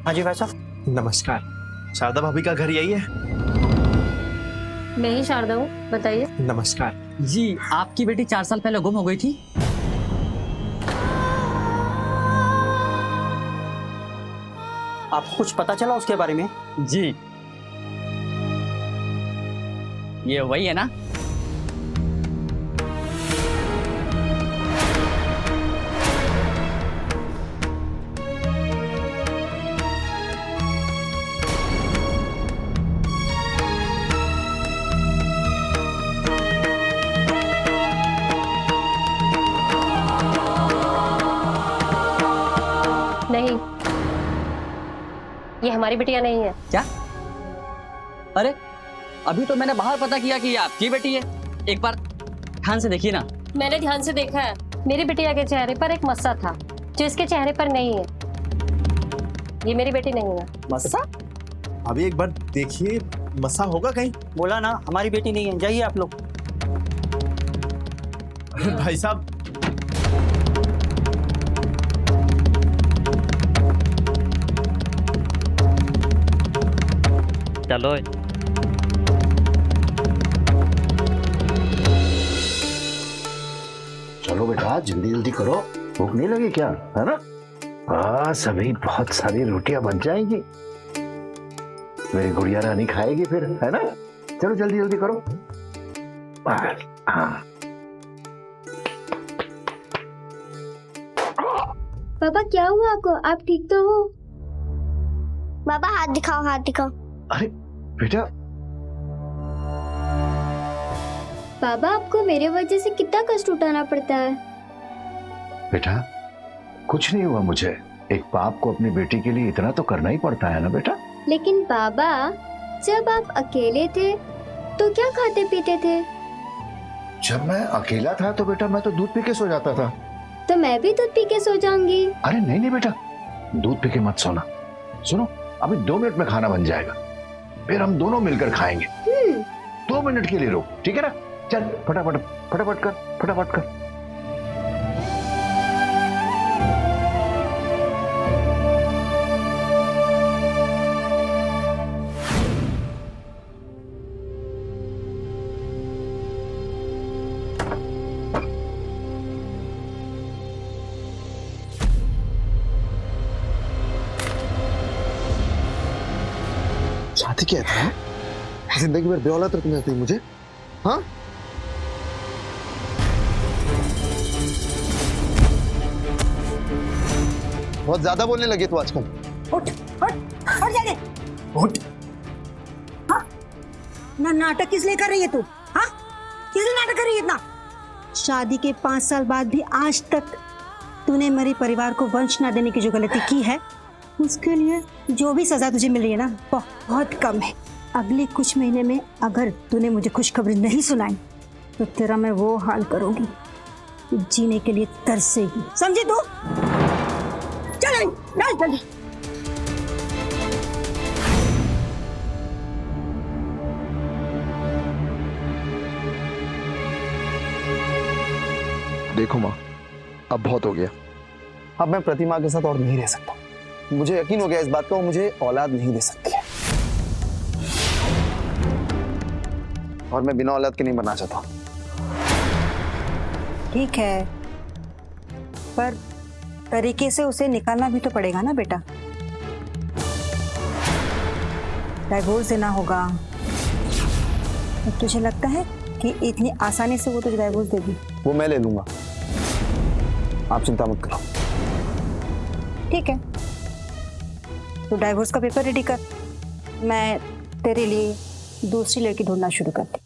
हाँ जी भाई साहब। नमस्कार, शारदा भाभी का घर यही है? मैं ही शारदा हूँ, बताइए। नमस्कार जी, आपकी बेटी 4 साल पहले गुम हो गई थी। आपको कुछ पता चला उसके बारे में? जी, ये वही है ना? नहीं, ये हमारी बिटिया नहीं है। क्या? अरे अभी तो मैंने बाहर पता किया कि ये आपकी बेटी है। एक बार ध्यान से देखिए ना। मैंने ध्यान से देखा है, मेरी बिटिया के चेहरे पर एक मस्सा था जो इसके चेहरे पर नहीं है। ये मेरी बेटी नहीं है। मस्सा? अभी एक बार देखिए, मसा होगा कहीं? बोला ना हमारी बेटी नहीं है, जाइए आप लोग। भाई साहब, चलो। चलो बेटा जल्दी जल्दी करो, भूख नहीं लगी क्या, है ना? हाँ, सभी बहुत सारी रोटियां बन जाएंगी, मेरी गुड़िया रानी खाएगी फिर, है ना? चलो जल्दी जल्दी करो। हाँ। पापा क्या हुआ आपको? आप ठीक तो हो? पापा हाथ दिखाओ, हाथ दिखाओ। अरे बेटा, पापा आपको मेरे वजह से कितना कष्ट उठाना पड़ता है। बेटा कुछ नहीं हुआ मुझे, एक बाप को अपनी बेटी के लिए इतना तो करना ही पड़ता है ना बेटा। लेकिन बाबा, जब आप अकेले थे तो क्या खाते पीते थे? जब मैं अकेला था तो बेटा मैं तो दूध पी के सो जाता था। तो मैं भी दूध पी के सो जाऊंगी। अरे नहीं नहीं बेटा, दूध पी के मत सोना। सुनो, अभी 2 मिनट में खाना बन जाएगा, फिर हम दोनों मिलकर खाएंगे। 2 मिनट के लिए रुक, ठीक है ना? चल फटाफट फटाफट कर, फटाफट कर। शादी क्या था? जिंदगी भर बेऔलाद रखना थी मुझे, हाँ? बहुत ज्यादा बोलने लगे तू आजकल। उठ उठ उठ जाने। उठ। हाँ? ना नाटक किस लिए कर रही है तू? हाँ? किस लिए नाटक कर रही है इतना? शादी के 5 साल बाद भी आज तक तूने मेरे परिवार को वंश ना देने की जो गलती की है, उसके लिए जो भी सजा तुझे मिल रही है ना, बहुत कम है। अगले कुछ महीने में अगर तूने मुझे खुशखबरी नहीं सुनाई तो तेरा मैं वो हाल करूंगी, जीने के लिए तरसेगी, समझी तू? चल जल्दी। देखो माँ, अब बहुत हो गया। अब मैं प्रतिमा के साथ और नहीं रह सकता। मुझे यकीन हो गया इस बात का, वो मुझे औलाद नहीं दे सकती है और मैं बिना औलाद के नहीं बनना चाहता। ठीक है, पर तरीके से उसे निकालना भी तो पड़ेगा ना बेटा। डाइवोर्स देना होगा। तो तुझे लगता है कि इतनी आसानी से वो तुझे डाइवोर्स देगी? वो मैं ले लूंगा, आप चिंता मत करो। ठीक है, तो डाइवोर्स का पेपर रेडी कर, मैं तेरे लिए दूसरी लड़की ढूंढना शुरू करती।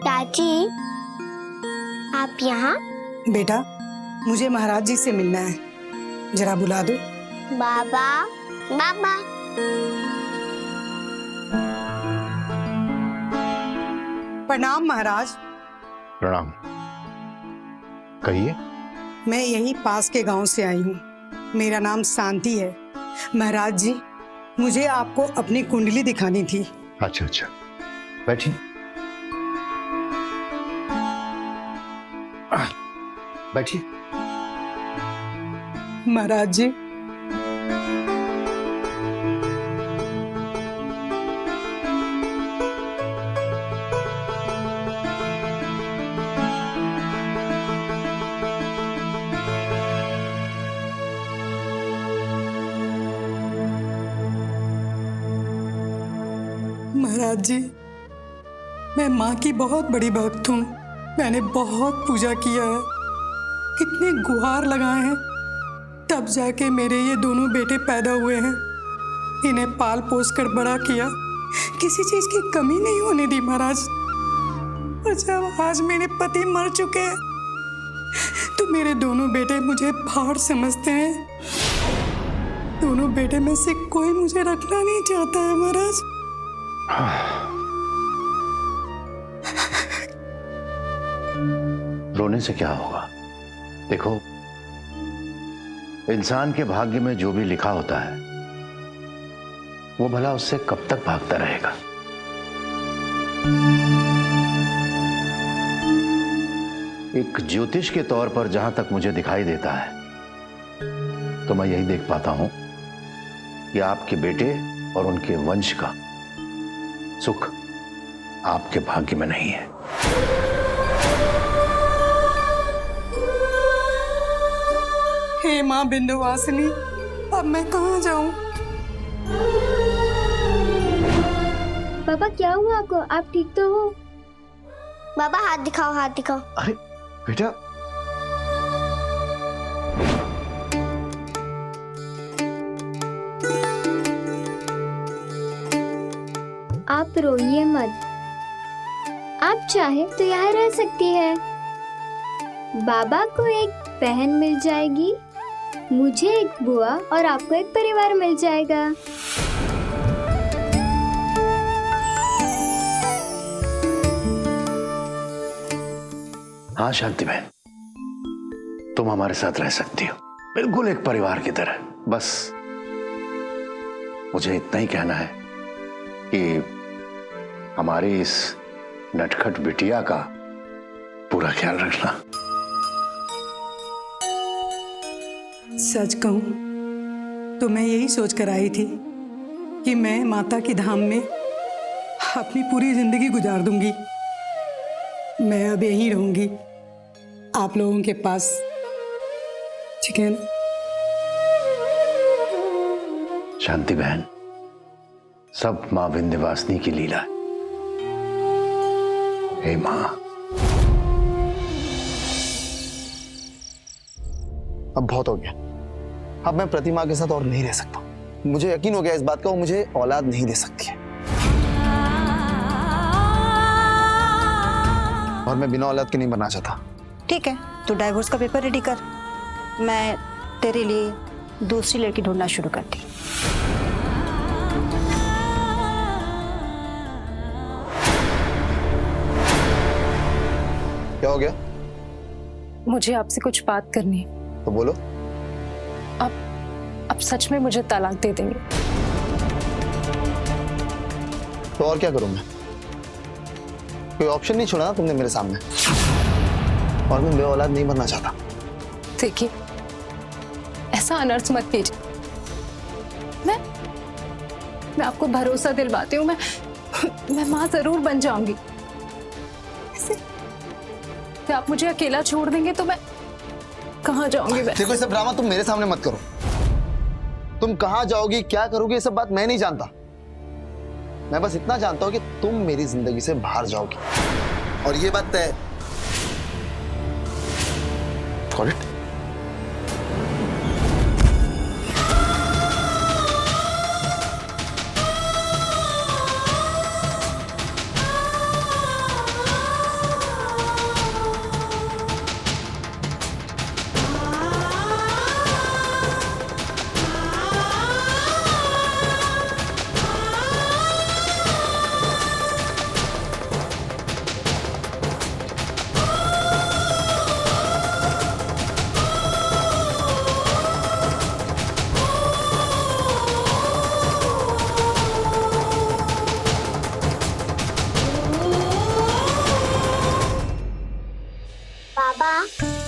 चाची, आप यहाँ? बेटा, मुझे महाराज जी से मिलना है, जरा बुला दो। बाबा, बाबा। प्रणाम महाराज। प्रणाम। कहिए। मैं यही पास के गांव से आई हूँ। मेरा नाम शांति है। महाराज जी, मुझे आपको अपनी कुंडली दिखानी थी। अच्छा अच्छा, बैठिए। बैठिए। महाराज जी, महाराज जी, मैं माँ की बहुत बड़ी भक्त हूँ। मैंने बहुत पूजा किया है, कितने गुहार लगाए हैं, तब जाके मेरे ये दोनों बेटे पैदा हुए हैं। इन्हें पाल पोस कर बड़ा किया, किसी चीज की कमी नहीं होने दी महाराज। और जब आज मेरे पति मर चुके हैं तो मेरे दोनों बेटे मुझे भाड़ समझते हैं। दोनों बेटे में से कोई मुझे रखना नहीं चाहता है महाराज। रोने से क्या होगा? देखो, इंसान के भाग्य में जो भी लिखा होता है वो भला उससे कब तक भागता रहेगा। एक ज्योतिष के तौर पर जहां तक मुझे दिखाई देता है तो मैं यही देख पाता हूं कि आपके बेटे और उनके वंश का सुख आपके भाग्य में नहीं है। हे माँ विंध्यवासिनी, अब मैं कहाँ जाऊँ? पापा क्या हुआ आपको? आप ठीक तो हो? बाबा हाथ दिखाओ, हाथ दिखाओ। अरे बेटा, आप रोइए मत। आप चाहे तो यहाँ रह सकती है। बाबा को एक बहन मिल जाएगी, मुझे एक बुआ और आपको एक परिवार मिल जाएगा। हाँ शांति बहन, तुम हमारे साथ रह सकती हो, बिल्कुल एक परिवार की तरह। बस मुझे इतना ही कहना है कि हमारी इस नटखट बिटिया का पूरा ख्याल रखना। सच कहूं तो मैं यही सोच कर आई थी कि मैं माता की धाम में अपनी पूरी जिंदगी गुजार दूंगी। मैं अब यहीं रहूंगी आप लोगों के पास, ठीक है ना? शांति बहन, सब मां विंध्यवासिनी की लीला है। हे मां, अब बहुत हो गया। अब मैं प्रतिमा के साथ और नहीं रह सकता। मुझे यकीन हो गया इस बात का, वो मुझे औलाद नहीं दे सकती है। और मैं बिना औलाद के नहीं बनना चाहता। ठीक है, तू डाइवोर्स का पेपर रेडी कर, मैं तेरे लिए दूसरी लड़की ढूंढना शुरू करती। क्या हो गया? मुझे आपसे कुछ बात करनी है। तो बोलो। अब सच में मुझे तलाक दे देंगे? तो और क्या करूं मैं? कोई ऑप्शन नहीं छोड़ा ना तुमने मेरे सामने। और मैं औलाद नहीं बनना चाहता। देखिए, ऐसा अनर्थ मत कीजिए। मैं आपको भरोसा दिलवाती हूँ, मैं माँ जरूर बन जाऊंगी। ऐसे आप मुझे अकेला छोड़ देंगे तो मैं कहाँ जाऊंगी? देखो, ये सब ड्रामा तुम मेरे सामने मत करो। तुम कहाँ जाओगी, क्या करोगी, ये सब बात मैं नहीं जानता। मैं बस इतना जानता हूँ कि तुम मेरी जिंदगी से बाहर जाओगी, और ये बात तय। Got it?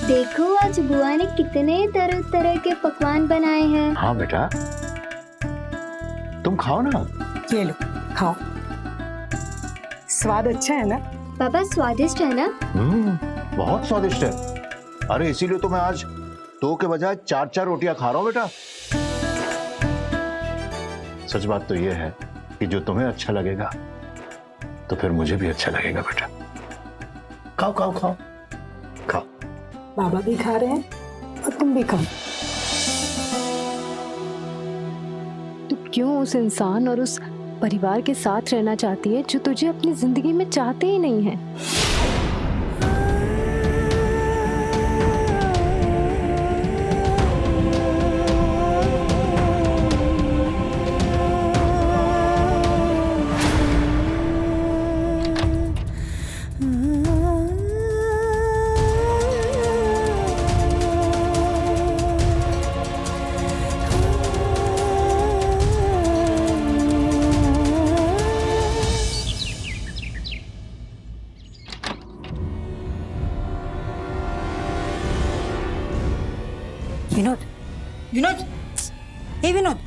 देखो आज बुआ ने कितने तरह तरह के पकवान बनाए हैं। हाँ बेटा, तुम खाओ ना। ये लो खाओ। स्वाद अच्छा है ना? पापा स्वादिष्ट है ना? बहुत स्वादिष्ट है। अरे इसीलिए तो मैं आज 2 के बजाय 4-4 रोटियां खा रहा हूं बेटा। सच बात तो यह है कि जो तुम्हें अच्छा लगेगा तो फिर मुझे भी अच्छा लगेगा बेटा। खाओ खाओ खाओ खाओ। बाबा भी खा रहे हैं और तुम भी खाओ। तू क्यों उस इंसान और उस परिवार के साथ रहना चाहती है जो तुझे अपनी जिंदगी में चाहते ही नहीं है? विनोद, विनोद, हे विनोद,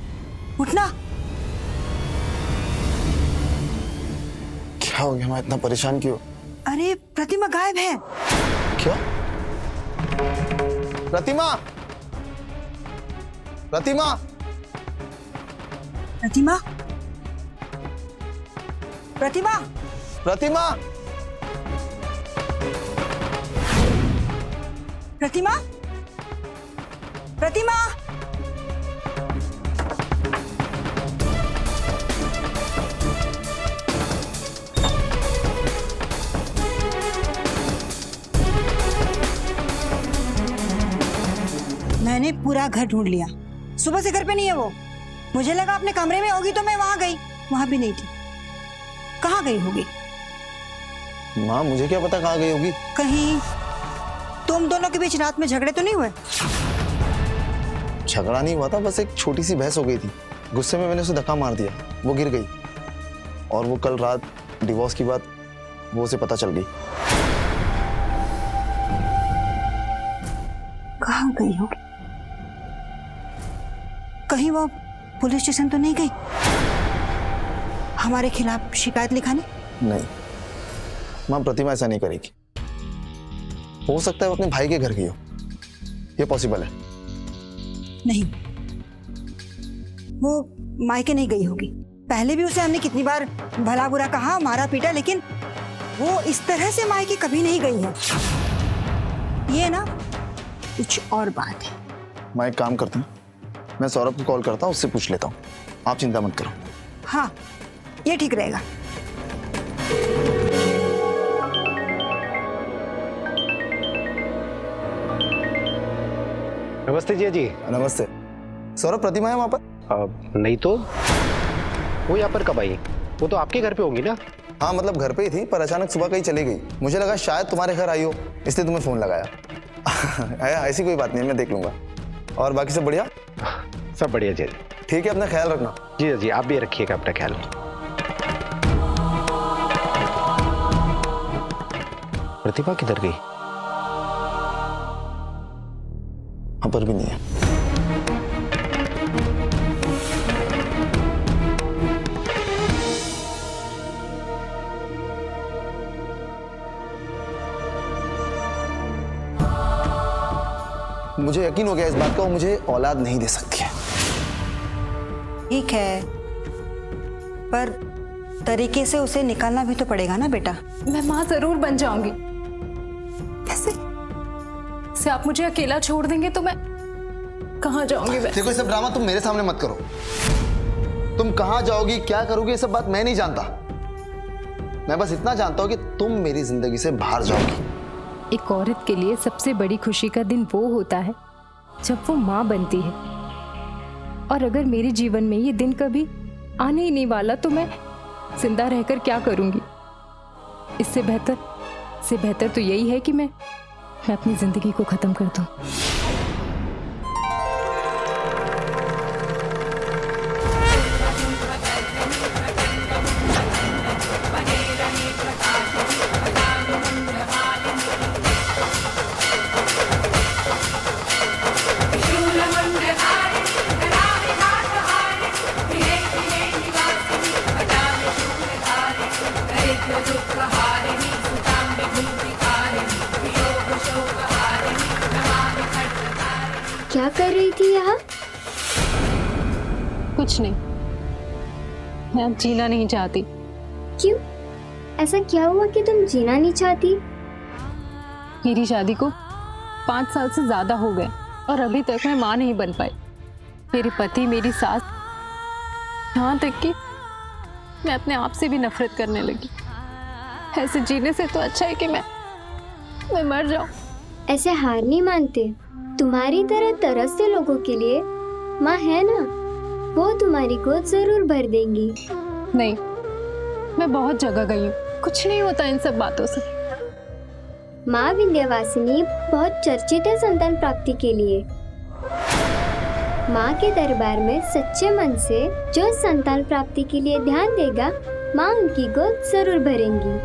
उठना। क्या हो गया? मैं इतना परेशान क्यों? अरे प्रतिमा गायब है। क्या? प्रतिमा, प्रतिमा, प्रतिमा, प्रतिमा, प्रतिमा, प्रतिमा, प्रतिमा। मैंने पूरा घर ढूंढ लिया, सुबह से घर पे नहीं है वो। मुझे लगा अपने कमरे में होगी तो मैं वहां गई, वहां भी नहीं थी। कहाँ गई होगी? माँ मुझे क्या पता कहाँ गई होगी। कहीं तुम दोनों के बीच रात में झगड़े तो नहीं हुए? झगड़ा नहीं हुआ था, बस एक छोटी सी बहस हो गई थी। गुस्से में मैंने उसे धक्का मार दिया, वो गिर गई। और वो कल रात डिवोर्स की बात वो उसे पता चल गई। कहाँ गई होगी? कहीं वो पुलिस स्टेशन तो नहीं गई हमारे खिलाफ शिकायत लिखाने? नहीं माँ, प्रतिमा ऐसा नहीं करेगी। हो सकता है वो अपने भाई के घर गई हो, ये पॉसिबल है। नहीं, वो मायके नहीं गई होगी। पहले भी उसे हमने कितनी बार भला बुरा कहा, मारा पीटा, लेकिन वो इस तरह से मायके कभी नहीं गई है। ये ना कुछ और बात है। मैं एक काम करता हूँ, मैं सौरभ को कॉल करता हूँ, उससे पूछ लेता हूँ। आप चिंता मत करो। हाँ, ये ठीक रहेगा। नमस्ते जिया जी। नमस्ते। सौरभ, प्रतिमा है वहाँ पर? नहीं तो वो यहाँ पर कब आई? वो तो आपके घर पे होंगी ना? हाँ मतलब घर पे ही थी, पर अचानक सुबह कहीं चली गई। मुझे लगा शायद तुम्हारे घर आई हो, इसलिए तुम्हें फोन लगाया। ऐसी कोई बात नहीं, मैं देख लूंगा। और बाकी सब बढ़िया? सब बढ़िया जिया जी। ठीक है, अपना ख्याल रखना। जी जी, आप भी रखिएगा अपना ख्याल। प्रतिभा किधर गई? वहां पर भी नहीं है। मुझे यकीन हो गया इस बात का, वो मुझे औलाद नहीं दे सकती है। ठीक है, पर तरीके से उसे निकालना भी तो पड़ेगा ना बेटा। मैं माँ जरूर बन जाऊंगी। कैसे? से आप मुझे अकेला छोड़ देंगे तो मैं कहाँ जाऊंगी? देखो ये सब ड्रामा तुम मेरे सामने मत करो। तुम कहाँ जाओगी, क्या करोगी, ये सब बात मैं नहीं जानता। मैं बस इतना जानता हूँ कि तुम मेरी जिंदगी से बाहर जाओगी। एक औरत के लिए सबसे बड़ी खुशी का दिन वो होता है जब वो माँ बनती है। और अगर मेरे जीवन में ये दिन कभी आने ही नहीं वाला तो मैं जिंदा रहकर क्या करूंगी? इससे बेहतर तो यही है कि मैं अपनी जिंदगी को खत्म कर दूं। नहीं, मैं अब जीना नहीं चाहती। क्यों? ऐसा क्या हुआ कि तुम जीना नहीं चाहती? मेरी शादी को 5 साल से ज्यादा हो गए और अभी तक मैं माँ नहीं बन पाई। मेरे पति, मेरी सास, यहाँ तक कि मैं अपने आप से भी नफरत करने लगी। ऐसे जीने से तो अच्छा है कि मैं मर जाऊं। ऐसे हार नहीं मानते। तुम्हारी तरह तरसते लोगों के लिए माँ है ना, वो तुम्हारी गोद जरूर भर देंगी। नहीं, मैं बहुत जगह गई हूँ, कुछ नहीं होता इन सब बातों से। माँ विंध्यवासिनी बहुत चर्चित है संतान प्राप्ति के लिए। माँ के दरबार में सच्चे मन से जो संतान प्राप्ति के लिए ध्यान देगा, माँ उनकी गोद जरूर भरेंगी।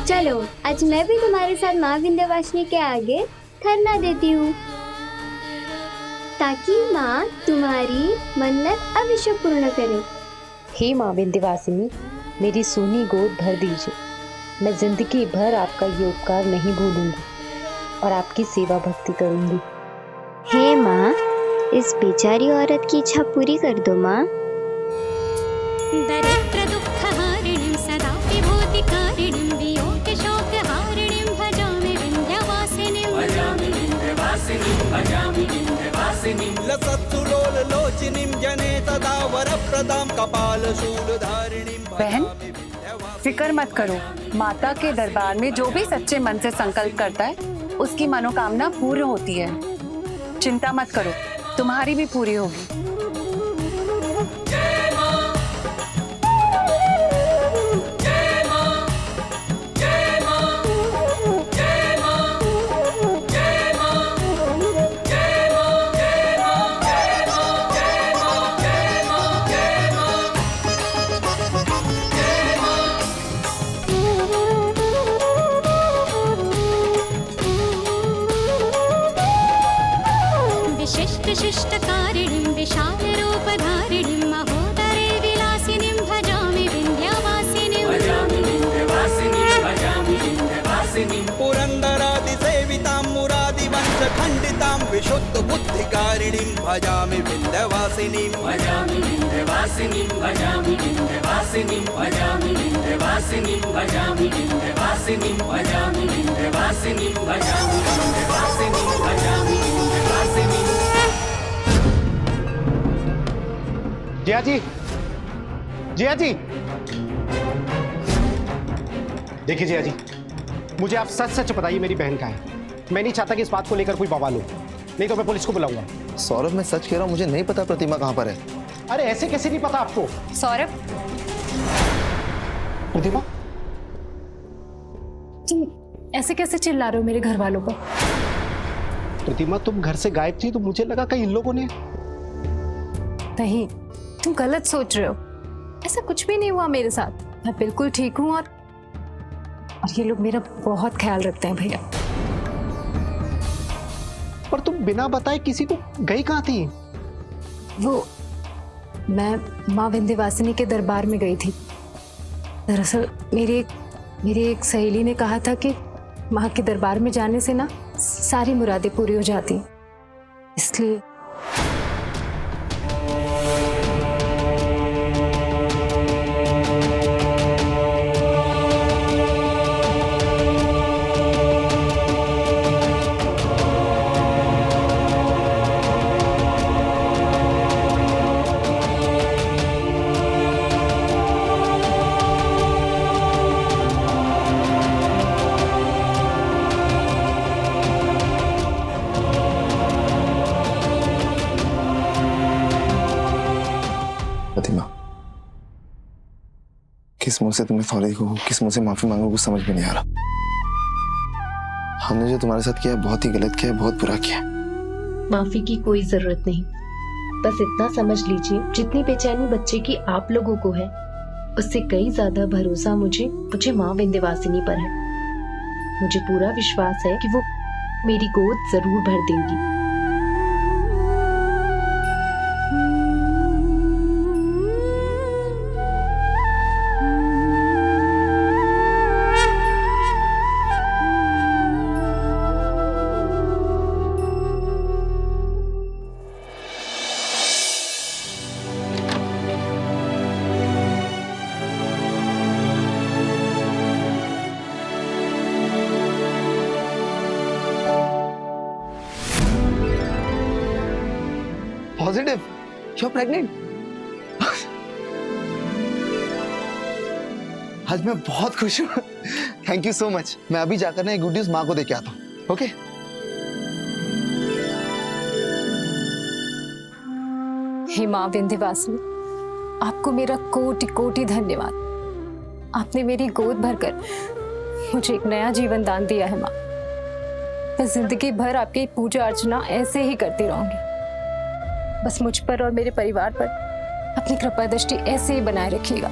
चलो, आज मैं भी तुम्हारे साथ माँ विंध्यवासिनी के आगे धरना देती हूँ, ताकि माँ तुम्हारी मन्नत अवश्य पूर्ण करे। हे माँ विंध्यवासिनी, मेरी सोनी गोद भर दीजिए। मैं जिंदगी भर आपका ये उपकार नहीं भूलूंगी और आपकी सेवा भक्ति करूंगी। हे माँ, इस बेचारी औरत की इच्छा पूरी कर दो माँ। दरिद्र दुख हारिणीं सदा विभूतिकारिणीं वियोग शोक हारिणीं भजामि विंध्यवासिनीं लसत्सुलोल लोचिनीं जने सदा वरप्रदां कपालशूलधारिणीं। बहन, फिक्र मत करो, माता के दरबार में जो भी सच्चे मन से संकल्प करता है उसकी मनोकामना पूर्ण होती है। चिंता मत करो, तुम्हारी भी पूरी होगी। शिष्टकारिणीं विशालरूपधारिणीं महोदरे विलासिनीं भजामि विंध्यवासिनीं पुरन्दरादिसेवितां मुरादिवंशखण्डितां विशुद्धबुद्धिकारिणीं भजामि विंध्यवासिनीं जिया जी, जिया जी, देखिए जिया जी, मुझे आप सच सच बताइए मेरी बहन कहाँ है। मैं नहीं चाहता कि इस बात को लेकर कोई बवाल हो, नहीं तो मैं पुलिस को बुलाऊंगा। सौरभ, मैं सच कह रहा हूँ, मुझे नहीं पता प्रतिमा कहाँ पर है। अरे ऐसे कैसे नहीं पता आपको? सौरभ, प्रतिमा, तुम ऐसे कैसे चिल्ला रहे हो मेरे घर वालों पर? प्रतिमा, तुम घर से गायब थी तो मुझे लगा कहीं इन लोगों ने। नहीं, तुम गलत सोच रहे हो। ऐसा कुछ भी नहीं हुआ मेरे साथ, मैं बिल्कुल ठीक हूँ और ये लोग मेरा बहुत ख्याल रखते हैं भैया। पर तुम बिना बताए किसी को गई कहाँ थी? वो मैं माँ विंध्यवासिनी के दरबार में गई थी। दरअसल मेरी एक सहेली ने कहा था कि माँ के दरबार में जाने से ना सारी मुरादें पूरी हो जाती, इसलिए। किस मुंह से तुम्हें सॉरी कहूँ, किस मुंह से माफी मांगू, कुछ समझ में नहीं आ रहा। हमने जो तुम्हारे साथ किया बहुत ही गलत किया, बहुत बुरा किया। माफी की कोई जरूरत नहीं, बस इतना समझ लीजिए जितनी बेचैनी बच्चे की आप लोगों को है उससे कई ज्यादा भरोसा मुझे माँ विंध्यवासिनी पर है। मुझे पूरा विश्वास है कि वो मेरी गोद जरूर भर देंगी। Positive, you are pregnant. आज मैं बहुत खुश हूँ। Thank you so much. मैं अभी जाकर ना गुड न्यूज माँ को देके आता हूँ। ओके हे माँ विंध्यवासिनी, आपको मेरा कोटि कोटि धन्यवाद। आपने मेरी गोद भरकर मुझे एक नया जीवन दान दिया है माँ। मैं जिंदगी भर आपकी पूजा अर्चना ऐसे ही करती रहूंगी। बस मुझ पर और मेरे परिवार पर अपनी कृपा दृष्टि ऐसे ही बनाए रखिएगा।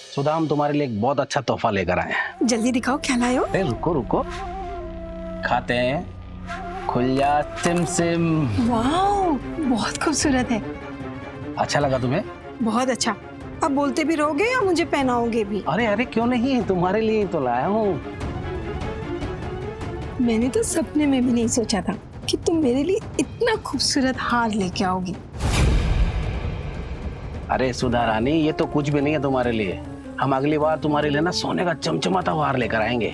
सुधा, हम तुम्हारे लिए एक बहुत अच्छा तोहफा लेकर आए हैं। जल्दी दिखाओ क्या लाए हो। अरे रुको रुको, खाते हैं। खुल जा सिम सिम। वाओ, बहुत खूबसूरत है। अच्छा लगा तुम्हें? बहुत अच्छा। अब बोलते भी रहोगे या मुझे पहनाओगे भी? अरे अरे क्यों नहीं, तुम्हारे लिए तो लाया हूँ। मैंने तो सपने में भी नहीं सोचा था कि तुम मेरे लिए इतना खूबसूरत हार लेके आओगी। अरे सुधा रानी, ये तो कुछ भी नहीं है तुम्हारे लिए। हम अगली बार तुम्हारे लिए ना सोने का चमचमाता हार लेकर आएंगे।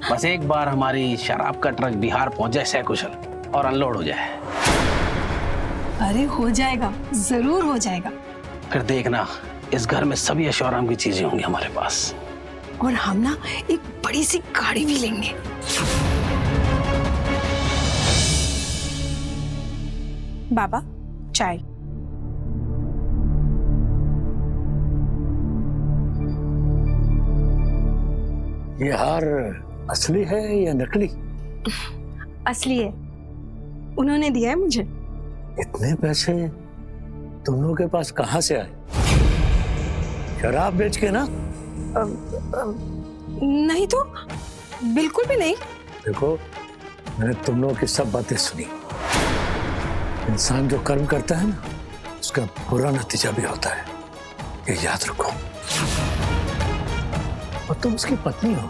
बस एक बार हमारी शराब का ट्रक बिहार पहुंच जाए सकुशल और अनलोड हो जाए। अरे हो जाएगा, जरूर हो जाएगा। फिर देखना, इस घर में सभी ऐशोआराम की चीजें होंगी हमारे पास। और हम ना एक बड़ी सी गाड़ी भी लेंगे। बाबा, चाय। ये हार असली है या नकली? असली है, उन्होंने दिया है मुझे। इतने पैसे तुम लोगों के पास कहाँ से आए? शराब बेच के ना? नहीं तो, बिल्कुल भी नहीं। देखो, मैंने तुम लोगों की सब बातें सुनी। इंसान जो कर्म करता है ना, उसका बुरा नतीजा भी होता है, ये याद रखो। और तुम उसकी पत्नी हो,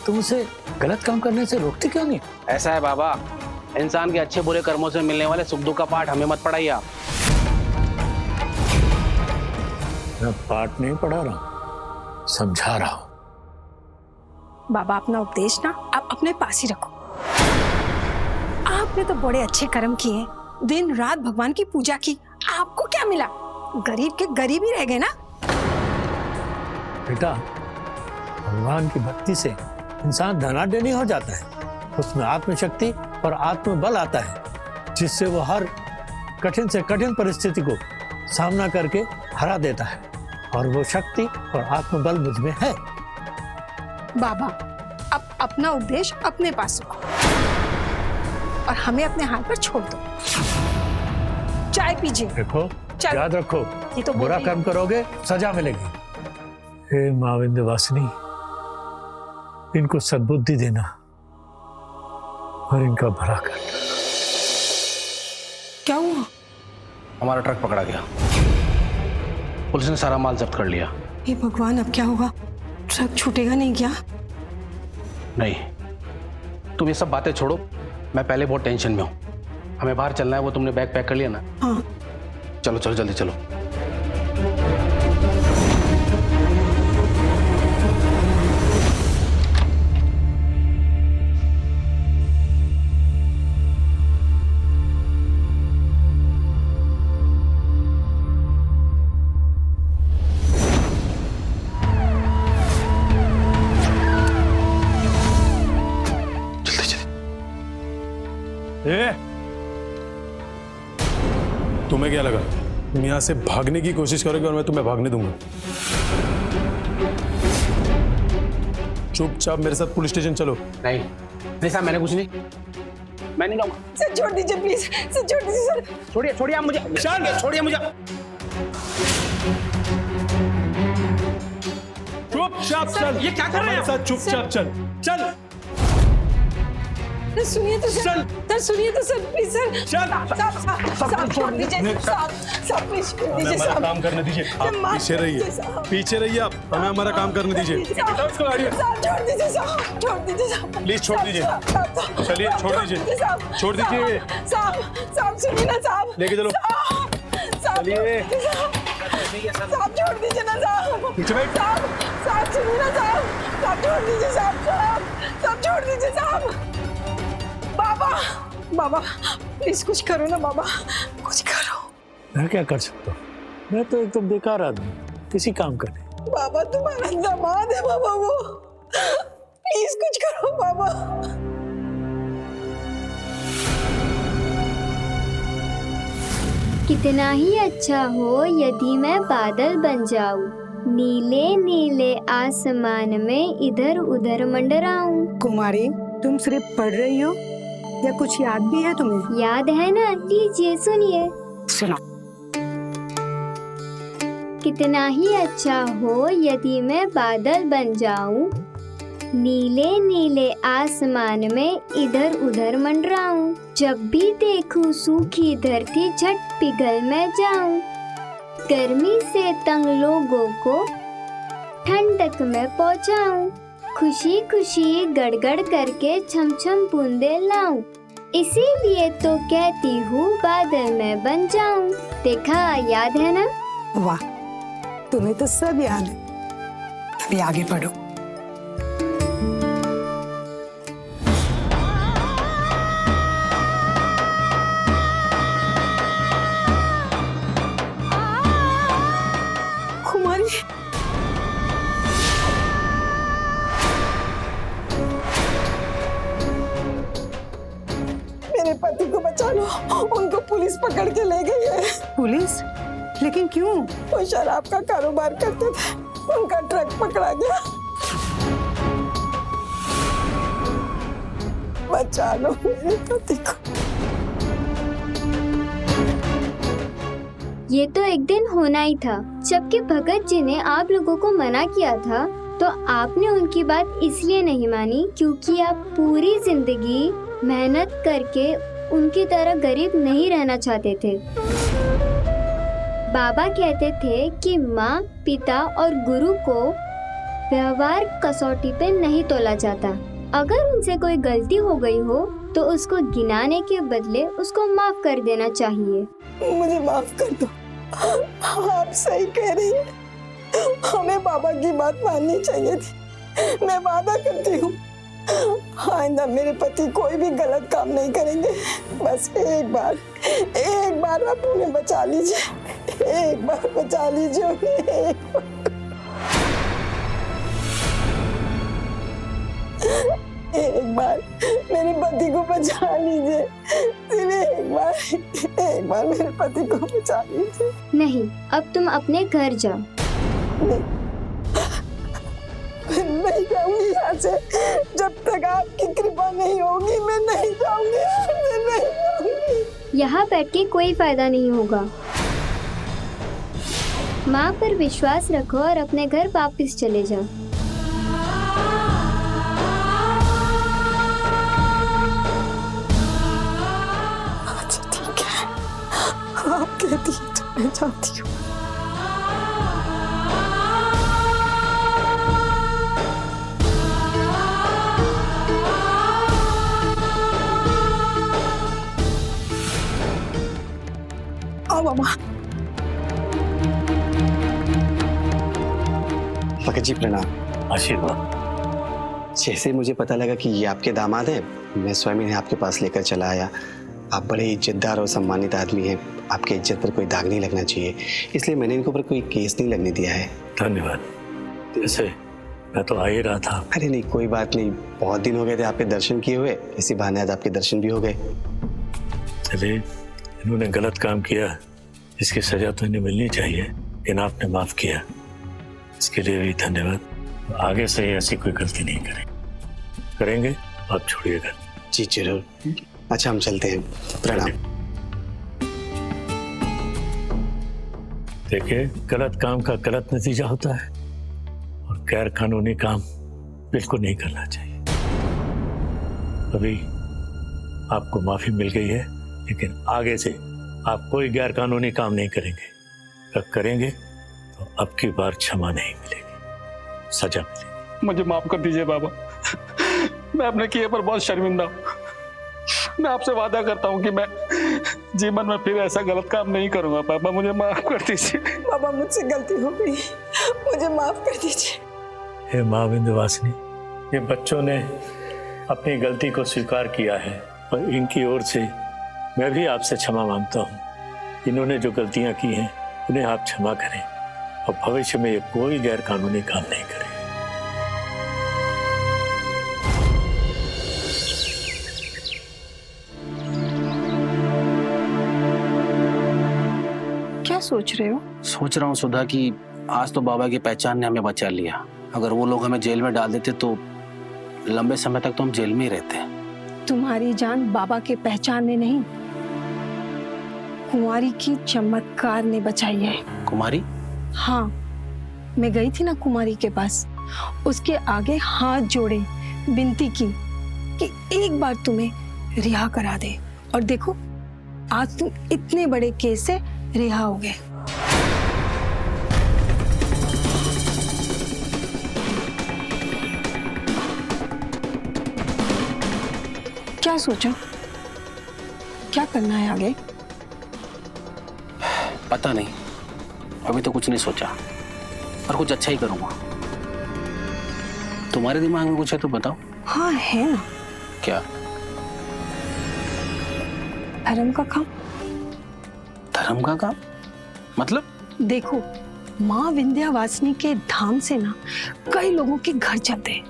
तुम उसे गलत काम करने से रोकती क्यों नहीं? ऐसा है बाबा, इंसान के अच्छे बुरे कर्मों से मिलने वाले सुख दुख का पाठ हमें मत पढ़ाइए आप। मैं पाठ नहीं पढ़ा रहा हूं, समझा रहा हूं। बाबा, अपना उपदेश ना आप अपने पास ही रखो। आपने तो बड़े अच्छे कर्म किए, दिन रात भगवान की पूजा की, आपको क्या मिला? गरीब के गरीब ही रह गए ना। बेटा, भगवान की भक्ति से इंसान धनाढ्य नहीं हो जाता है, उसमें आत्मशक्ति और आत्मबल आता है, जिससे वो हर कठिन से कठिन परिस्थिति को सामना करके हरा देता है। और वो शक्ति और आत्मबल मुझ में है। बाबा, अब अपना उपदेश अपने पास रखो और हमें अपने हाथ पर छोड़ दो। चाय पीजिए। देखो, याद रखो, ये तो बुरा कर्म करोगे सजा मिलेगी। हे माँ विंध्यवासिनी, इनको सद्बुद्धि देना और इनका भला करना। क्या हुआ? हमारा ट्रक पकड़ा गया, पुलिस ने सारा माल जब्त कर लिया। हे भगवान, अब क्या होगा? ट्रक छूटेगा नहीं क्या? नहीं, तुम ये सब बातें छोड़ो, मैं पहले बहुत टेंशन में हूँ। हमें बाहर चलना है, वो तुमने बैग पैक कर लिया ना? हाँ। चलो चलो जल्दी चलो। तुम्हें क्या लगा तुम यहां से भागने की कोशिश करोगे और मैं तुम्हें भागने दूंगा? चुपचाप मेरे साथ पुलिस स्टेशन चलो। नहीं नहीं साहब, मैंने कुछ नहीं, मैं नहीं जाऊंगा। सर छोड़ दीजिए प्लीज, सर छोड़ दीजिए सर। छोड़िए छोड़िए आप मुझे, छोड़िए मुझे। चुपचाप चल। ये क्या कर रहे हैं आप? चुपचाप चल चल। सुनिए तो सर, सुनिए तो सर प्लीज सर। साहब छोड़ दीजिए, साहब प्लीज छोड़ दीजिए, हमारा काम करने दीजिए। आप पीछे रहिए, पीछे रहिए, आप हमें हमारा काम करने दीजिए। साहब छोड़ दीजिए, साहब छोड़ दीजिए, साहब प्लीज छोड़ दीजिए। चलिए छोड़ दीजिए, छोड़ दीजिए। साहब सुनिए ना साहब, लेके चलो। चलिए साहब, छोड़ दीजिए ना साहब। साहब सुनिए ना साहब, छोड़ दीजिए साहब, छोड़ दीजिए साहब। बाबा प्लीज कुछ करो ना बाबा, कुछ करो। मैं क्या कर सकता हूँ? मैं तो एकदम बेकार आदमी, किसी काम का नहीं। बाबा तुम्हारा दामाद है बाबा वो, प्लीज कुछ करो बाबा। कितना ही अच्छा हो यदि मैं बादल बन जाऊं, नीले नीले आसमान में इधर उधर मंडराऊं। कुमारी, तुम सिर्फ पढ़ रही हो या कुछ याद भी है तुम्हें? याद है ना, लीजिए सुनिए। सुनो। कितना ही अच्छा हो यदि मैं बादल बन जाऊं, नीले नीले आसमान में इधर उधर मंडराऊं। जब भी देखूं सूखी धरती झट पिघल मैं जाऊं। गर्मी से तंग लोगों को ठंडक में पहुंचाऊं। खुशी खुशी गड़गड़ करके छम छम बूंदे लाऊं। इसीलिए तो कहती हूँ बादल में बन जाऊं। देखा, याद है ना? वाह, तुम्हें तो सब याद है। अभी आगे पढ़ो। कुमारी, मेरे पति को बचा लो, उनको पुलिस पकड़ के ले गई है। पुलिस? लेकिन क्यों? वो शराब का कारोबार करते थे, उनका ट्रक पकड़ा गया। बचा लो मेरे पति को। ये तो एक दिन होना ही था, जबकि भगत जी ने आप लोगों को मना किया था, तो आपने उनकी बात इसलिए नहीं मानी क्योंकि आप पूरी जिंदगी मेहनत करके उनकी तरह गरीब नहीं रहना चाहते थे। बाबा कहते थे कि माँ, पिता और गुरु को व्यवहार कसौटी पे नहीं तोला जाता। अगर उनसे कोई गलती हो गई हो तो उसको गिनाने के बदले उसको माफ कर देना चाहिए। मुझे माफ कर दो, आप सही कह रही हैं। हमें बाबा की बात माननी चाहिए थी। मैं वादा करती हूँ आइंदा मेरे पति कोई भी गलत काम नहीं करेंगे। बस एक बार आप उन्हें बचा लीजिए, एक बार बचा लीजिए उन्हें। एक बार मेरे पति को बचा लीजिए, सिर्फ एक बार मेरे पति को बचा लीजिए। नहीं, अब तुम अपने घर जाओ। नहीं जाऊंगी यहाँ से, जब तक आपकी कृपा नहीं होगी मैं नहीं जाऊंगी। यहाँ बैठ के कोई फायदा नहीं होगा। माँ पर विश्वास रखो और अपने घर वापस चले जाओ। अच्छा ठीक है, आप कहती हैं तो मैं जाती हूँ। आओ मामा। भगत जी प्रणाम। आशीर्वाद। जैसे मुझे पता लगा कि ये आपके दामाद हैं, मैं स्वयं इन्हें आपके पास लेकर चला आया। आप बड़े इज्जतदार और सम्मानित आदमी हैं, आपके इज्जत पर कोई दाग नहीं लगना चाहिए, इसलिए मैंने इनके ऊपर कोई केस नहीं लगने दिया है। धन्यवाद। जैसे मैं तो आ ही रहा था। अरे नहीं, कोई बात नहीं, बहुत दिन हो गए थे आपके दर्शन किए हुए, इसी बहाने आज आपके दर्शन भी हो गए। चलिए, इन्होंने गलत काम किया, इसकी सजा तो इन्हें मिलनी चाहिए, लेकिन आपने माफ किया, इसके लिए भी धन्यवाद। आगे से ऐसी कोई गलती नहीं करेंगे। आप छोड़िएगा। जी जरूर। अच्छा हम चलते हैं, प्रणाम। देखिए, गलत काम का गलत नतीजा होता है और गैर कानूनी काम बिल्कुल नहीं करना चाहिए। अभी आपको माफी मिल गई है, लेकिन आगे से आप कोई गैर कानूनी काम नहीं करेंगे। अगर करेंगे तो अब की बार क्षमा नहीं मिलेगी, सजा मिलेगी। मुझे माफ कर दीजिए बाबा, मैं अपने किए पर बहुत शर्मिंदा हूँ। मैं आपसे वादा करता हूँ कि मैं जीवन में फिर ऐसा गलत काम नहीं करूँगा। पापा मुझे माफ कर दीजिए। बाबा मुझसे गलती हो गई, मुझे माफ कर दीजिए। हे माँ विंध्यवासिनी, ये बच्चों ने अपनी गलती को स्वीकार किया है और इनकी ओर से मैं भी आपसे क्षमा मांगता हूँ। इन्होंने जो गलतियाँ की हैं उन्हें आप क्षमा करें और भविष्य में ये कोई गैर कानूनी काम नहीं करें। क्या सोच रहे हो? सोच रहा हूँ सुधा कि आज तो बाबा की पहचान ने हमें बचा लिया। अगर वो लोग हमें जेल में डाल देते तो लंबे समय तक तो हम जेल में ही रहते। तुम्हारी जान बाबा के पहचान ने नहीं, कुंवारी की चमत्कार ने बचाई है। कुमारी? हाँ, मैं गई थी ना कुमारी के पास, उसके आगे हाथ जोड़े विनती की कि एक बार तुम्हें रिहा करा दे, और देखो आज तुम इतने बड़े केस से रिहा हो गए। क्या सोचा, क्या करना है आगे? पता नहीं, अभी तो कुछ नहीं सोचा, पर कुछ अच्छा ही करूंगा। तुम्हारे दिमाग में कुछ है तो बताओ। हाँ है ना। क्या? धर्म का काम। धर्म का काम मतलब? देखो, माँ विंध्यवासिनी के धाम से ना कई लोगों के घर चलते हैं,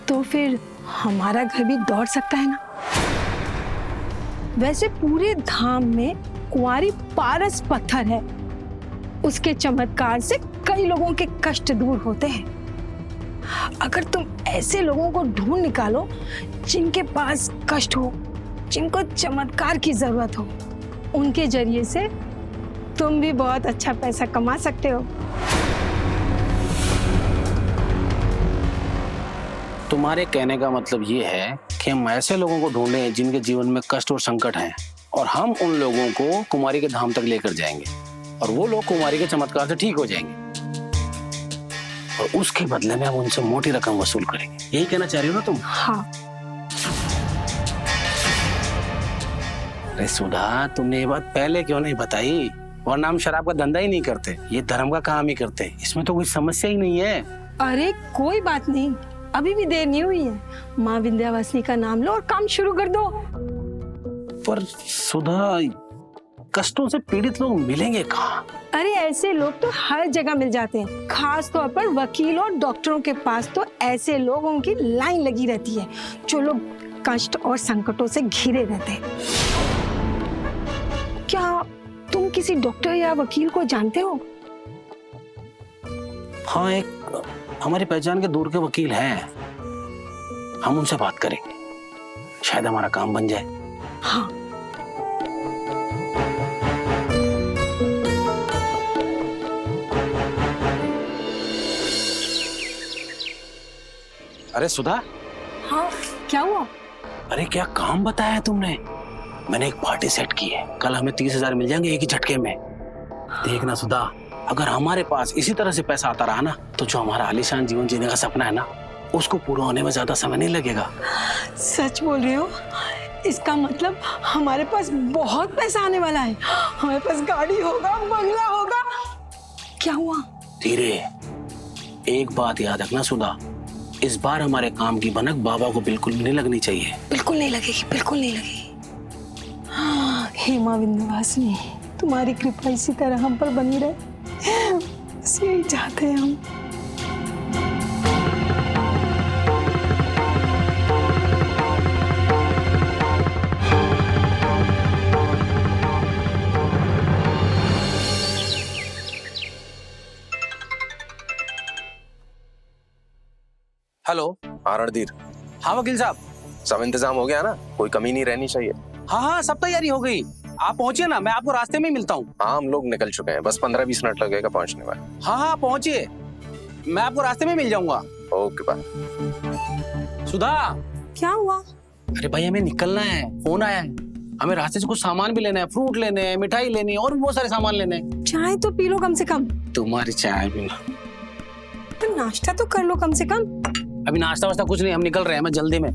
तो फिर हमारा घर भी दौड़ सकता है ना। वैसे पूरे धाम में कुंवारी पारस पत्थर है, उसके चमत्कार से कई लोगों के कष्ट दूर होते हैं। अगर तुम ऐसे लोगों को ढूंढ निकालो जिनके पास कष्ट हो, जिनको चमत्कार की जरूरत हो, उनके जरिए से तुम भी बहुत अच्छा पैसा कमा सकते हो। तुम्हारे कहने का मतलब ये है कि हम ऐसे लोगों को ढूंढें जिनके जीवन में कष्ट और संकट हैं, और हम उन लोगों को कुमारी के धाम तक लेकर जाएंगे और वो लोग कुमारी के चमत्कार से ठीक हो जाएंगे, और उसके बदले में हम उनसे मोटी रकम वसूल करेंगे। यही कहना चाह रही हो ना तुम? हाँ। अरे सुधा, तुमने ये बात पहले क्यों नहीं बताई? वरना हम शराब का धंधा ही नहीं करते, ये धर्म का काम ही करते, इसमें तो कोई समस्या ही नहीं है। अरे कोई बात नहीं, अभी भी देर नहीं हुई है। माँ विंध्यवासिनी का नाम लो और काम शुरू कर दो। पर सुधा, कष्टों से पीड़ित लोग मिलेंगे कहाँ? अरे ऐसे लोग तो हर जगह मिल जाते हैं, खास तौर पर वकील और डॉक्टरों के पास तो ऐसे लोगों की लाइन लगी रहती है जो लोग कष्ट और संकटों से घिरे रहते हैं। क्या तुम किसी डॉक्टर या वकील को जानते हो? हाँ, एक हमारी पहचान के दूर के वकील हैं, हम उनसे बात करेंगे, शायद हमारा काम बन जाए। हाँ। अरे सुधा, हाँ क्या हुआ? अरे क्या काम बताया है तुमने? मैंने एक पार्टी सेट की है, कल हमें 30,000 मिल जाएंगे एक ही झटके में। देखना सुधा, अगर हमारे पास इसी तरह से पैसा आता रहा ना, तो जो हमारा आलीशान जीवन जीने का सपना है ना, उसको पूरा होने में ज्यादा समय नहीं लगेगा। सच बोल रहे हो? इसका मतलब हमारे पास बहुत पैसा आने वाला है। हमारे पास गाड़ी होगा, बंगला होगा। क्या हुआ? धीरे, एक बात याद रखना सुधा, इस बार हमारे काम की भनक बाबा को बिल्कुल नहीं लगनी चाहिए। बिल्कुल नहीं लगेगी, बिल्कुल नहीं लगेगी। हे माँ विंध्यवासिनी, तुम्हारी कृपा इसी तरह हम पर बनी रहे, बस यही चाहते हैं हम। हेलो। हाँ रणधीर। हाँ वकील साहब। सब इंतजाम हो गया ना? कोई कमी नहीं रहनी चाहिए। हाँ हाँ, सब तैयारी हो गई। आप पहुंचिए ना, मैं आपको रास्ते में ही मिलता हूँ। हाँ हम लोग निकल चुके हैं, बस 15-20 मिनट लगेगा पहुंचने में। हाँ हाँ पहुंचिए, मैं आपको रास्ते में मिल जाऊंगा। Okay bye. सुधा, क्या हुआ? अरे भाई हमें निकलना है, फोन आया है। हमें रास्ते से कुछ सामान भी लेना है, फ्रूट लेने हैं, मिठाई लेनी है और भी बहुत सारे सामान लेने हैं। चाय तो पी लो कम से कम। तुम्हारी चाय पीना, तो नाश्ता तो कर लो कम से कम। अभी नाश्ता वास्ता कुछ नहीं, हम निकल रहे हैं, मैं जल्दी में।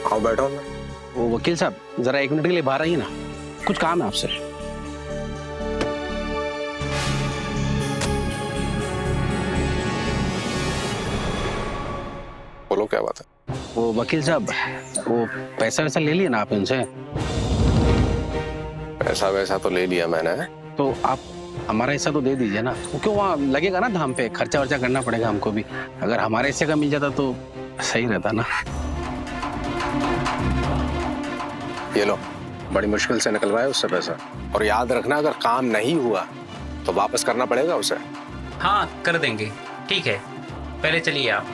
आओ बैठो। वो वकील साहब जरा 1 मिनट के लिए बाहर आइए ना, कुछ काम है आपसे। बोलो क्या बात है? वो वकील साहब, वो पैसा वैसा ले लिया ना आप उनसे? पैसा वैसा तो ले लिया मैंने। तो आप हमारा हिस्सा तो दे दीजिए ना, क्यों वहाँ लगेगा ना धाम पे, खर्चा वर्चा करना पड़ेगा हमको भी। अगर हमारे हिस्से का मिल जाता तो सही रहता ना। ये लो, बड़ी मुश्किल से निकलवाया उससे पैसा, और याद रखना अगर काम नहीं हुआ तो वापस करना पड़ेगा उसे। हाँ कर देंगे, ठीक है, पहले चलिए आप।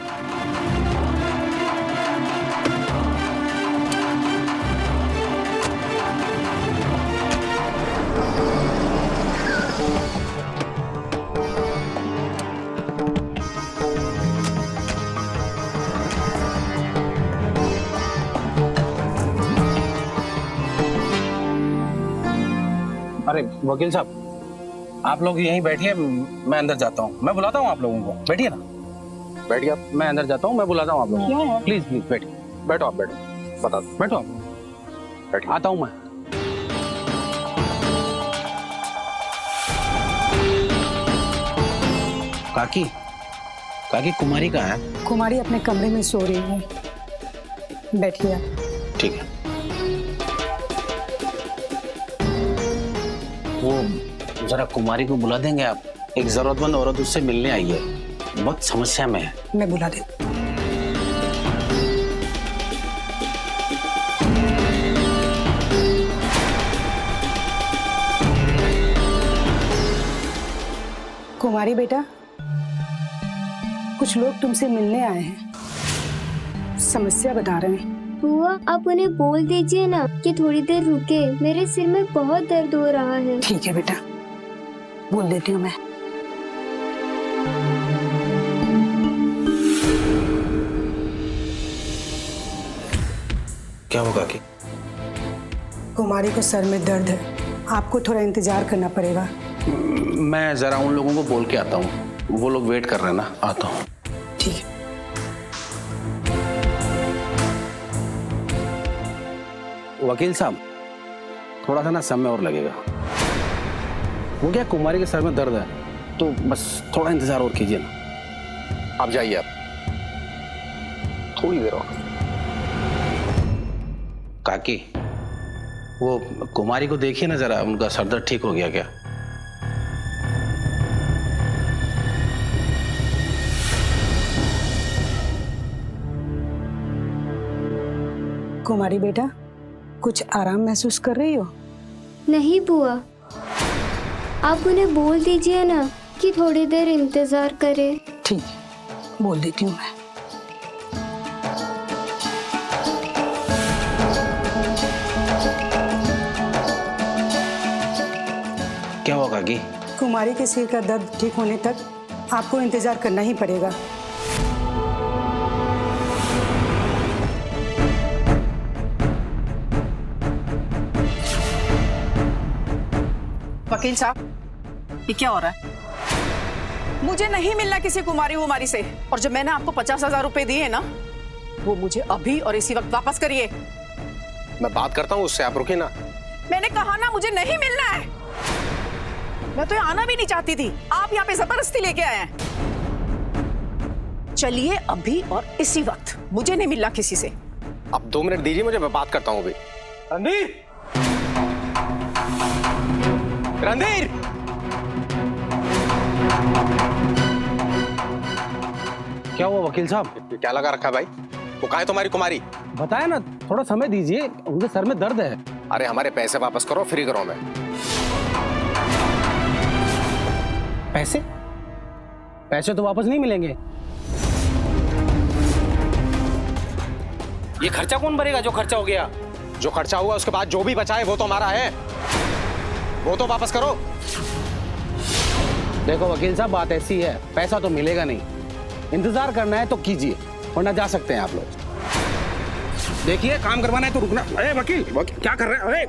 अरे वकील साहब, आप लोग यहीं बैठिए, मैं अंदर जाता हूँ। मैं बुलाता हूँ आप लोगों को, बैठिए ना। बैठ गया? मैं अंदर जाता हूँ, मैं बुलाता हूँ आप लोगों को। प्लीज प्लीज बैठिए। बैठो आप, बैठो, बता दो। बैठो आप, बैठिए। आता हूँ मैं। काकी, काकी कुमारी कहाँ है? कुमारी अपने कमरे में सो रही है, बैठिए आप। ठीक है। वो जरा कुमारी को बुला देंगे आप, एक जरूरतमंद औरत उससे मिलने आई है, बहुत समस्या में है। मैं बुला दे। कुमारी बेटा, कुछ लोग तुमसे मिलने आए हैं, समस्या बता रहे हैं। बुआ आप उन्हें बोल दीजिए ना कि थोड़ी देर रुके, मेरे सिर में बहुत दर्द हो रहा है। ठीक है बेटा, बोल देती हूँ मैं। क्या होगा कि? कुमारी को सर में दर्द है, आपको थोड़ा इंतजार करना पड़ेगा। मैं जरा उन लोगों को बोल के आता हूँ, वो लोग वेट कर रहे हैं ना, आता हूँ। ठीक है। वकील साहब, थोड़ा सा ना समय और लगेगा। वो क्या, कुमारी के सर में दर्द है, तो बस थोड़ा इंतजार और कीजिए ना। आप जाइए, आप थोड़ी देर और। काकी, वो कुमारी को देखिए ना जरा, उनका सर दर्द ठीक हो गया क्या? कुमारी बेटा, कुछ आराम महसूस कर रही हो? नहीं बुआ, आप उन्हें बोल दीजिए ना कि थोड़ी देर इंतजार करे। ठीक, बोल देती हूँ मैं। क्या हुआ काकी? कुमारी के सिर का दर्द ठीक होने तक आपको इंतजार करना ही पड़ेगा। वकील साहब, ये क्या हो रहा है? मुझे नहीं मिलना किसी कुमारी से, और जब मैंने आपको 50,000 रुपए दिए ना, वो मुझे अभी और इसी वक्त वापस करिए। मैं बात करता हूँ उससे, आप रुकिए ना। मैंने कहा ना, मुझे नहीं मिलना है। मैं तो यहाँ आना भी नहीं चाहती थी, आप यहाँ पे जबरदस्ती लेके आए हैं। चलिए अभी और इसी वक्त, मुझे नहीं मिलना किसी से। अब 2 मिनट दीजिए मुझे, मैं बात करता हूँ अभी। रणधीर, रणधीर, क्या हुआ वकील साहब? क्या लगा रखा है भाई? वो कहाँ है तुम्हारी कुमारी? बताया ना, थोड़ा समय दीजिए, उनके सर में दर्द है। अरे हमारे पैसे वापस करो, फ्री करो। मैं पैसे? पैसे तो वापस नहीं मिलेंगे। ये खर्चा कौन भरेगा जो खर्चा हो गया? जो खर्चा हुआ उसके बाद जो भी बचा है वो तो हमारा है, वो तो वापस करो। देखो वकील साहब, बात ऐसी है, पैसा तो मिलेगा नहीं। इंतजार करना है तो कीजिए, वरना जा सकते हैं आप लोग। देखिए, काम करवाना है तो रुकना। अरे वकील, क्या कर रहे हैं? अरे